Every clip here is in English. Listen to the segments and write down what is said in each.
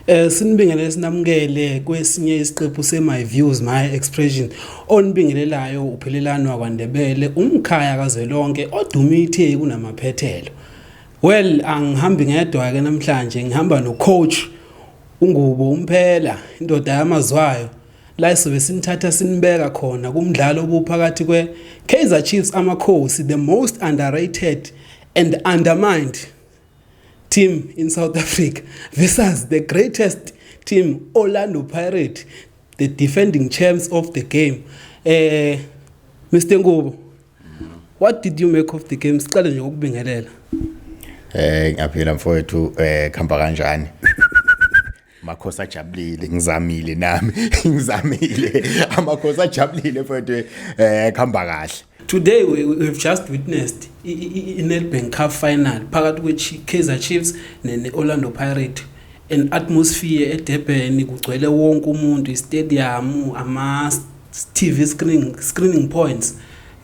Sinibingelele sinamukele kwesinye isiqephu se-My Views My Expression onibingelelayo uphilelano wakwaNdebele umkhaya kazwelonke odumithe kunamaphethelo. Well, angihambi ngedwa ke namhlanje ngihamba no coach uNgubo umphela indoda yamazwayo la isobe sinithatha sinibeka khona kumdlalo obuphakathi kwe Kaizer Chiefs Amakhosi, the most underrated and undermined team in South Africa versus the greatest team, Orlando Pirates, the defending champs of the game. Mr. Ngubo, what did you make of the game? Siqale nje ukubingelela. Ngiyaphila mfowethu khamba kanjani? Makhosi ajabulile ngizamile nami ngizamile amakhosi ajabulile mfowethu khamba kahle. Today we've just witnessed i-Nedbank Cup final phakathi kwe-Kaizer Chiefs ne-Orlando Pirates. An atmosphere eDurban kugcwele wonke umuntu, i-stadium, ama-TV screening points.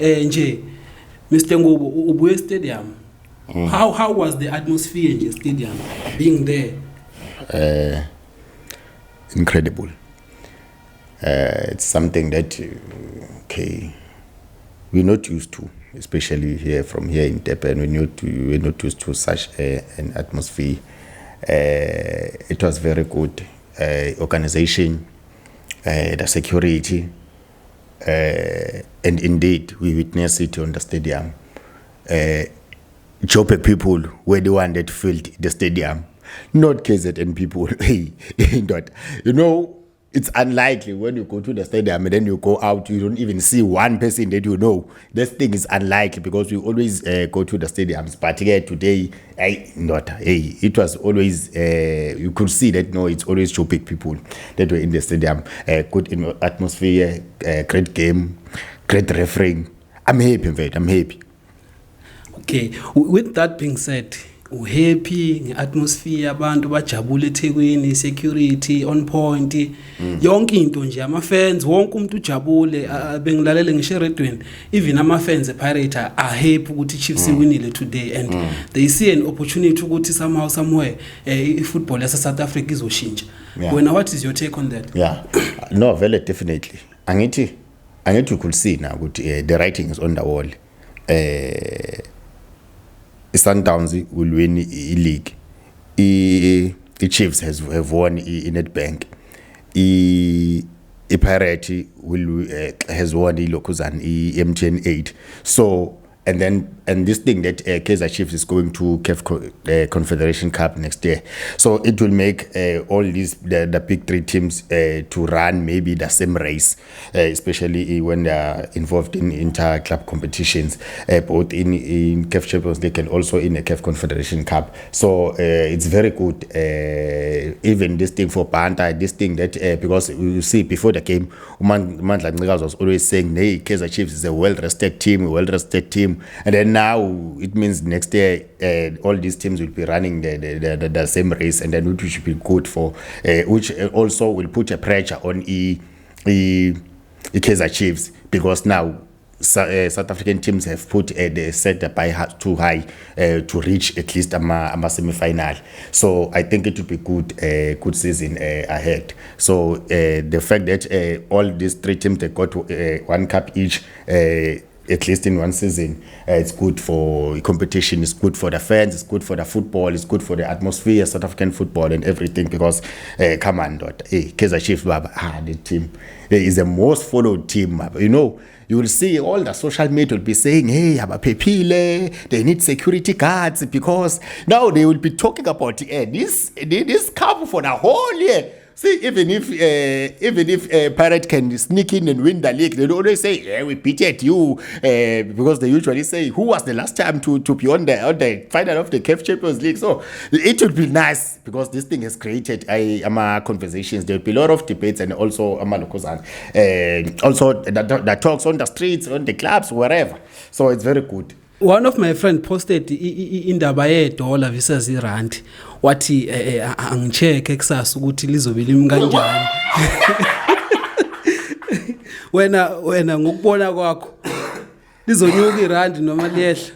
Nje Mr. Ngubo ubuye stadium. How was the atmosphere in the stadium being there? Incredible. It's something that we're not used to, especially here in Durban. We're not used to such an atmosphere. It was very good. Organization, the security, and indeed we witnessed it on the stadium. Joburg people were the one that filled the stadium, not KZN people. You know, it's unlikely when you go to the stadium and then you go out, you don't even see one person that you know. This thing is unlikely because we always go to the stadiums. But here today, it was always, you could see that, no, it's always Joburg people that were in the stadium. Good atmosphere, great game, great refereeing. I'm happy, in fact, I'm happy. Okay, with that being said, happy nge-atmosphere, abantu bajabule eThekwini, security on point, yonke into nje, ama-fans wonke umuntu ujabule. Bengilalele ngisho eredweni, even ama-fans ePirates are happy ukuthi Chiefs winile today, and they see an opportunity ukuthi somehow somewhere i-football yase-South Africa izoshintsha. Wena, what is your take on that? No, very definitely. Angithi you could see now ukuthi the writing is on the wall. Sundowns will win the league. The Chiefs have won in Nedbank. The Pirates has won the Lokuzan MTN 8. So and this thing that Kaizer Chiefs is going to CAF Confederation Cup next year. So it will make all these the big three teams to run maybe the same race, especially when they are involved in inter-club competitions, both in CAF Champions League and also in the CAF Confederation Cup. So it's very good. Even this thing for Panta, this thing that because you see before the game, Mandla Ncikazi was always saying, "Hey, Kaizer Chiefs is a well-rested team." And then now it means next year all these teams will be running the same race, and then which will be good for which also will put a pressure on the Kaizer Chiefs, because now South African teams have put they set the bar too high to reach at least a semi-final. So I think it will be good season ahead. So the fact that all these three teams, they got one cup each, at least in one season, it's good for competition, it's good for the fans, it's good for the football, it's good for the atmosphere, South African football and everything, because come on, Kaizer Chiefs, the team is the most followed team. You know, you will see all the social media will be saying, hey, Pepile, they need security guards, because now they will be talking about this cup for the whole year. See, even if Pirates can sneak in and win the league, they always say, "Yeah, we beat you," because they usually say, "Who was the last time to be on the final of the CAF Champions League?" So it would be nice, because this thing has created conversations. There will be a lot of debates, and also also the talks on the streets, on the clubs, wherever. So it's very good. One of my friend posted indaba ye-dollar versus irand, wathi angicheck kusasa ukuthi lizobe limi kanjani. Wena ngokubona kwakho lizonyuka irand noma liyehla?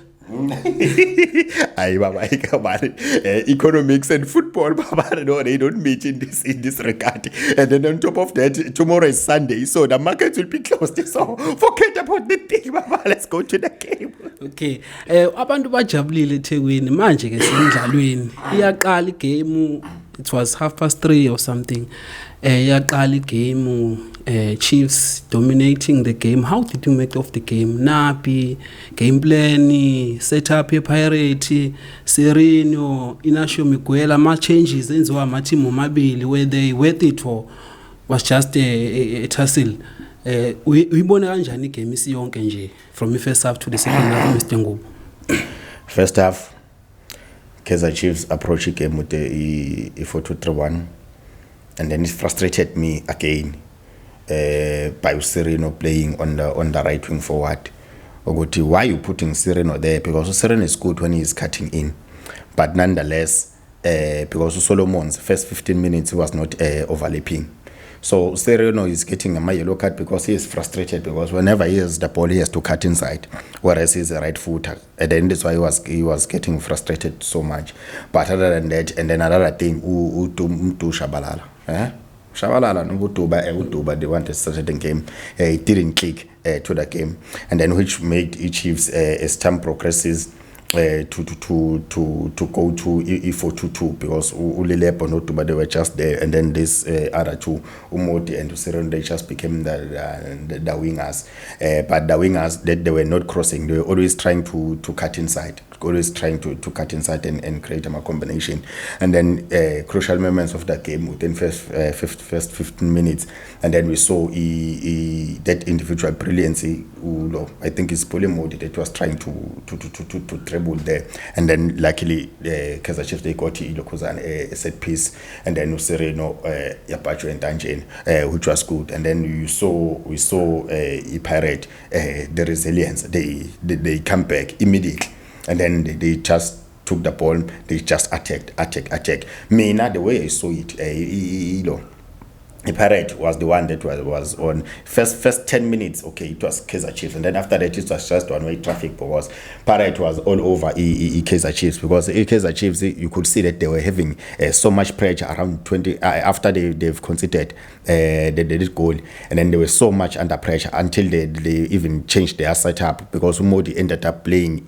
Aye, Baba, come on. Economics and football, Baba, no, they don't meet in this regard. And then on top of that, tomorrow is Sunday, so the market will be closed. So forget about the thing, Baba. Let's go to the game. Okay, abantu bajabulile eThekwini manje ke semidlalweni iyaqala igame. It was 3:30 or something. Iyaqala igame. Chiefs dominating the game. How did you make of the game? Napi, game plan, setup Pirate, Sereno, Inacio Miguel, ma changes enziwa amateam omabili where they worth it or was just a tussle. Uyibona kanjani igame isiyonke nje from the first half to the second half, Mr. Ngubo? First half, Kaizer Chiefs approach the game with the 4-2-3-1, and then it frustrated me again. By Sereno playing on the right wing forward. Ogoti, why are you putting Sereno there? Because Sereno is good when he is cutting in, but nonetheless, because Solomon's first 15 minutes he was not overlapping. So Sereno is getting a yellow card because he is frustrated, because whenever he has the ball he has to cut inside, whereas he's a right footer. And then that's why he was getting frustrated so much. But other than that, and then another thing, Shabalala. Shabalala no Utuba, they wanted to start the game. It didn't click to the game, and then which made Chiefs as time progresses to go to E4-2-2, because Ulilepo and Utuba, they were just there, and then this other two, Umoti and Sereno, they just became the wingers. But the wingers, they were not crossing; they were always trying to cut inside. Always trying to cut inside and create a combination. And then crucial moments of that game within first 15 minutes, and then we saw that individual brilliancy. I think it's Polymodi that was trying to treble there, and then luckily Kaizer Chiefs, they got a set piece, and then Sereno, Yapacho and Tanjane, which was good. And then we saw Pirate, the resilience. They come back immediately. And then they just took the ball, they just attacked. Mina, the way I saw it, the Pirate was the one that was on first 10 minutes. Okay, it was Kaizer Chiefs, and then after that it was just one-way traffic, because Pirate was all over Kaizer Chiefs, because Kaizer Chiefs, you could see that they were having so much pressure around 20 after they've conceded the goal, and then they were so much under pressure until they even changed their setup, because Umodi ended up playing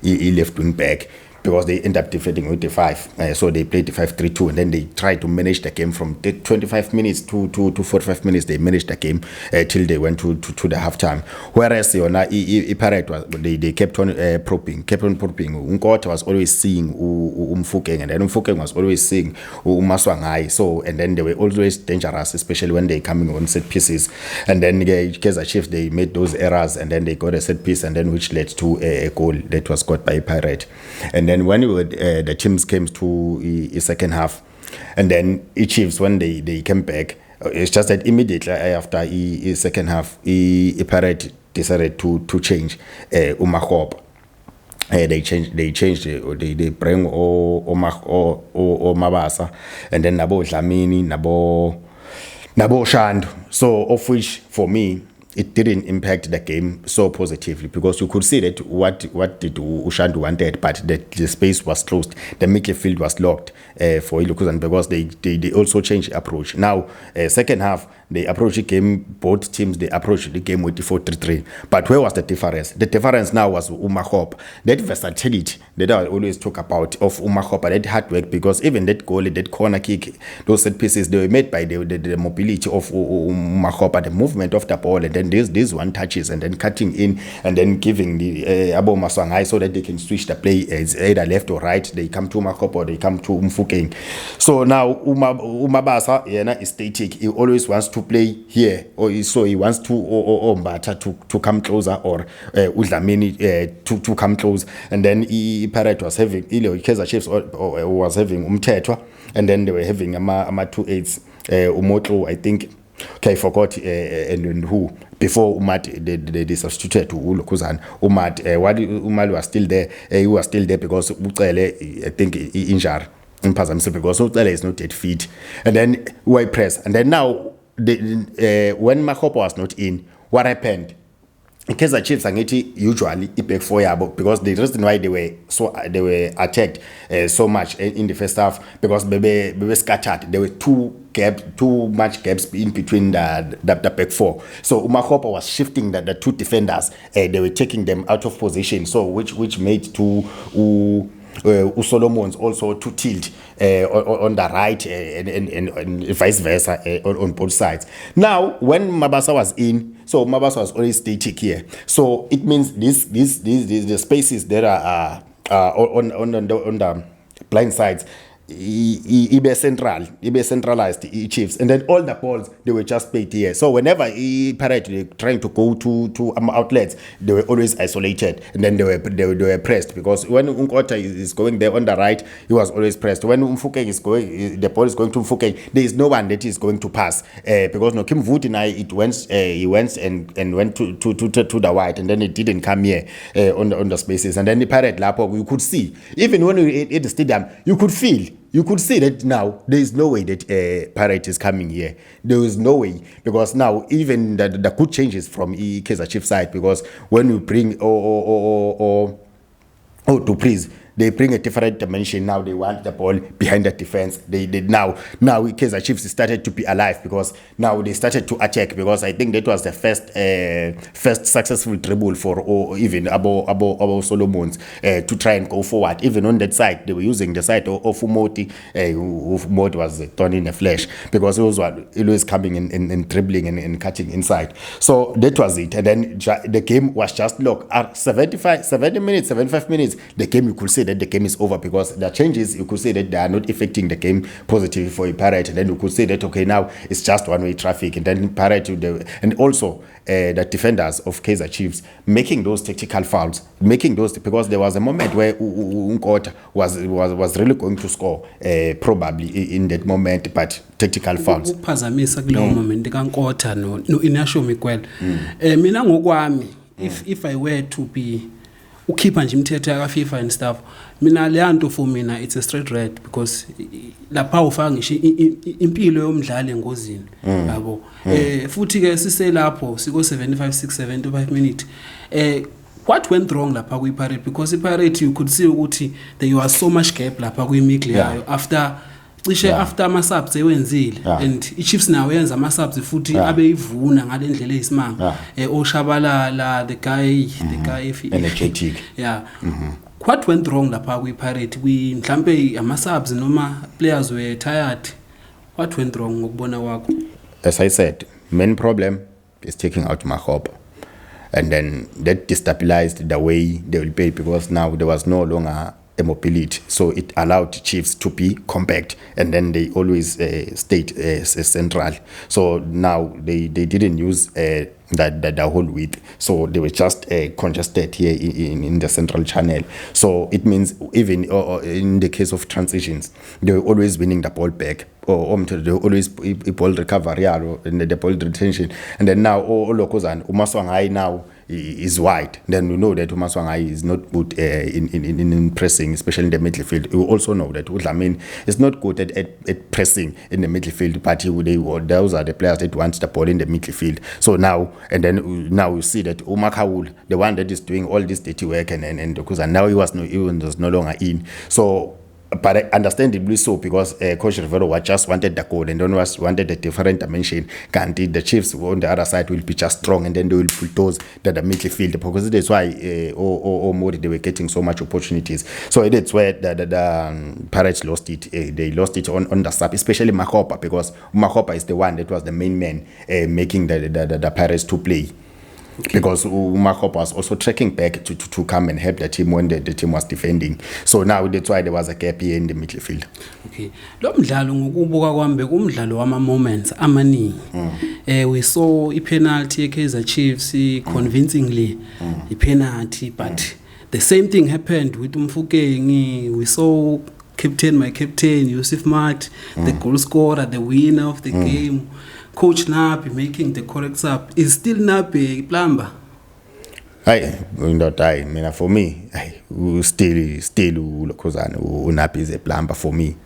left wing back, because they end up defending with the 5. So they played the 5-3-2, and then they tried to manage the game from the 25 minutes to 45 minutes. They managed the game till they went to the halftime. Whereas Pirate was, they kept on probing. Unkota was always seeing Umfukeng, and then Umfukeng was always seeing Umaswangai. So, and then they were always dangerous, especially when they coming on set pieces. And then Kaizer Chiefs, they made those errors, and then they got a set piece, and then which led to a goal that was scored by Pirate. And then when the teams came to the second half, and then Chiefs, when they came back, it's just that immediately after the second half, Pirate decided to change Umakop. They bring Mabasa, and then Nabo Dlamini, Nabo Shand. So of which for me, it didn't impact the game so positively, because you could see that what did Ushandu wanted, but the space was closed, the midfield was locked for Ilukuzan, because they also changed approach. Now, second half, they approached the game, both teams, they approached the game with the 4-3-3. But where was the difference? The difference now was Umahop. That versatility that I always talk about of Umahop, and that hard work, because even that goal, that corner kick, those set pieces, they were made by the mobility of Umahop, the movement of the ball, and then these one touches, and then cutting in, and then giving the Abo Maswangai so that they can switch the play either left or right. They come to Umahop or they come to Umfukeng. So now Umabasa is static. He always wants to play here, or so he wants to Mbata to come closer, or Udlamini to come close. And then Pirate was having Kaizer Chiefs was having Umtetwa, and then they were having ama 2-8s, Umotlo, I think. Okay, I forgot and who before Umat they substituted to Ulukuzan. Umat was still there. He was still there because Utsele, I think, he injured in Pazam, because Utsele is not yet fit. And then why press? And then now when Makopo was not in, what happened? Kaizer Chiefs angithi usually back four yabo, because the reason why they were attacked so much in the first half, because bebe scattered. There were too much gaps in between the back four. So Umakhopa was shifting the two defenders. They were taking them out of position. So which made Solomons also to tilt on the right and vice versa on both sides. Now, when Mabasa was in, so Mabasa was always static here. So it means the spaces that are on the blind sides, ibe centralized Chiefs, and then all the balls they were just played here. So whenever Pirate trying to go to outlets, they were always isolated, and then they were pressed, because when Unkota is going there on the right, he was always pressed. When Mfukeng is going, the ball is going to Mfukeng, there is no one that is going to pass, because no Kim Vutinai he went and went to the right, and then it didn't come here on the spaces, and then the Pirate Lapo, you could see, even when we were at the stadium, you could see that now there is no way that Pirate is coming here. There is no way, because now even the good changes from Kaizer Chiefs side, because when we bring to please, they bring a different dimension. Now they want the ball behind the defense. They now Kaizer Chiefs started to be alive, because now they started to attack, because I think that was the first successful dribble for even Abo Solomons to try and go forward. Even on that side, they were using the side of Umoti. Umoti was thorn in the flesh, because he was always coming and dribbling and cutting inside. So that was it. And then the game was just look at 75 minutes, the game, you could say that the game is over, because the changes, you could say that they are not affecting the game positively for a Pirate. And then you could say that, okay, now it's just one-way traffic. And then Pirate, and also the defenders of Kaizer Chiefs making those tactical fouls, because there was a moment where Unkota was really going to score, probably in that moment, but tactical fouls. Ukuphazamisa kuleyo moment kaNkotha no Inasho Mikwela. Mina ngokwami, if I were to be ukhipha nje imithetho ya FIFA and stuff, mina leyanto for mina it's a straight red, because lapha ufaka ngisho impilo yomdlali engozini, yabo. Futhi ke siselapho siko 75 minutes. What went wrong lapha kwi Pirate? Because iPirate, you could see ukuthi there was so much gap lapha kwi middle yayo after ama subs ewenzile, and iChiefs nawo yenza ama subs futhi abe ivuna ngalendlela eyisimanga. Oshabalala, the guy energetic. What went wrong lapha kwi Pirate? Mhlambe ama subs noma players were tired. What went wrong ngokubona kwakho? As I said, main problem is taking out Makhopa, and then that destabilized the way they will play, because now there was no longer a mobility, so it allowed Chiefs to be compact, and then they always stayed central. So now they didn't use the whole width, so they were just congested here in the central channel. So it means even in the case of transitions, they were always winning the ball back, or they were always ball recovery and the ball retention. And then now Olokozan Umaswangai now is wide. Then we know that Umaswangai is not good in pressing, especially in the midfield. We also know that Udlamin is not good at pressing in the midfield, but those are the players that want the ball in the midfield. So now we see that Umakhaul, the one that is doing all this dirty work, and now he was no longer in. So, but understandably so, because Coach Rivero just wanted the goal, and then wanted a different dimension. Kanti the Chiefs on the other side will be just strong, and then they will bulldoze the midfield, because that's why Modi, they were getting so much opportunities. So that's where the Pirates lost it. They lost it on the sub, especially Makhopa, because Makhopa is the one that was the main man making the Pirates to play. Okay. Because Makhopa was also tracking back to come and help the team when the team was defending. So now that's why there was a gap here in the midfield. Okay. Lo mdlalo ngokubuka kwami umdlalo wama moments amaningi. We saw penalty eKaizer Chiefs convincingly penalty, but the same thing happened with Mfukeng. We saw my captain Yusuf Mat, the goal scorer, the winner of the game. Coach Napi making the correct sub. Is still Napi plumber? For me, still Napi is a plumber for me.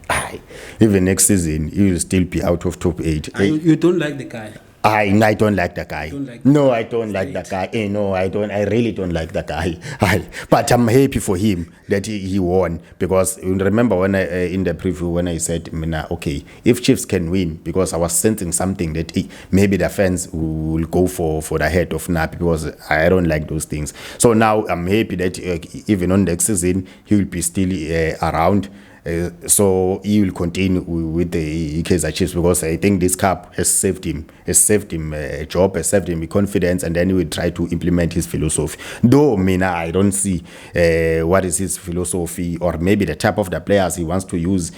Even next season, he will still be out of top 8. You don't like the guy? I don't like the guy. Don't like No, I don't like the guy. No, I don't. I really don't like the guy. But I'm happy for him that he won, because you remember when in the preview when I said, okay, if Chiefs can win, because I was sensing something that maybe the fans will go for the head of Napi, because I don't like those things. So now I'm happy that even on next season he will be still around. So he will continue with the Kaizer Chiefs, because I think this cup has saved him a job, has saved him confidence, and then he will try to implement his philosophy. Though I don't see what is his philosophy, or maybe the type of the players he wants to use.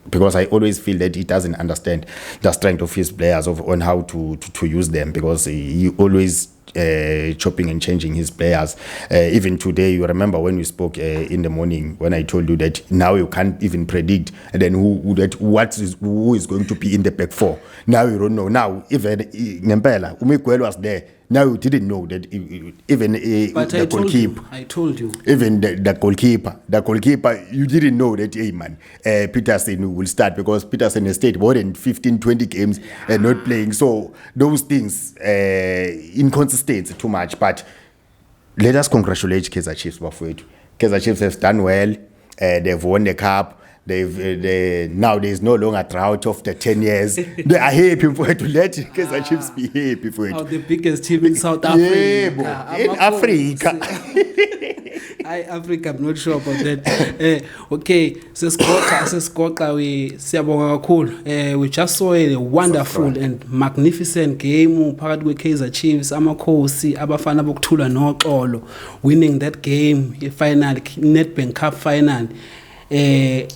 Because I always feel that he doesn't understand the strength of his players on how to use them, because he always chopping and changing his players. Even today, you remember when we spoke in the morning, when I told you that now you can't even predict, and then who is going to be in the back four. Now you don't know. Now even Ngempela, Umiguel was there. Now you didn't know that even the goalkeeper. I told you. Even the goalkeeper, you didn't know that, hey man, Peterson will start, because Peterson has stayed more than 15-20 games and not playing. So those things, inconsistency too much. But let us congratulate Kaizer Chiefs. Kaizer Chiefs have done well. They've won the cup. Now there's no longer drought of the 10 years. They are happy for it, to let Kaizer Chiefs be happy for it. The biggest team in South Africa. In Africa. Africa, I'm not sure about that. Okay, sesigoqa siyabonga kakhulu. We just saw a wonderful and magnificent game phakathi kwe-Kaizer Chiefs, amakhosi abafana bokuthula noxolo, winning that game, final Nedbank Cup final. In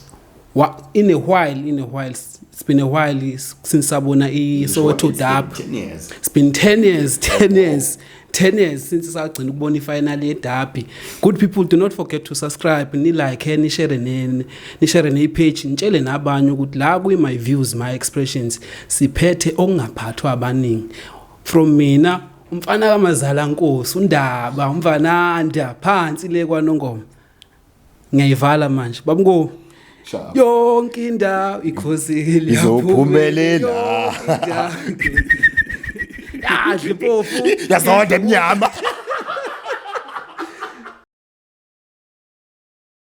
a while, it's been a while since Sabona Soweto derby. It's been 10 years since sagcina ukubona ifinal ye-derby. Good people, do not forget to subscribe, ni like, ni share page, nitshele nabanye ukuthi la My Views, My Expressions siphethe okungaphathwa abaningi. From mina, umfana kaMazala Nkosi, uNdaba, umvananda phansi le kwaNongoma. Ngiyayivala manje. Babungo. Yonke indawo ikhosi izophumelela. Yadle phofu. Yazonke emnyama.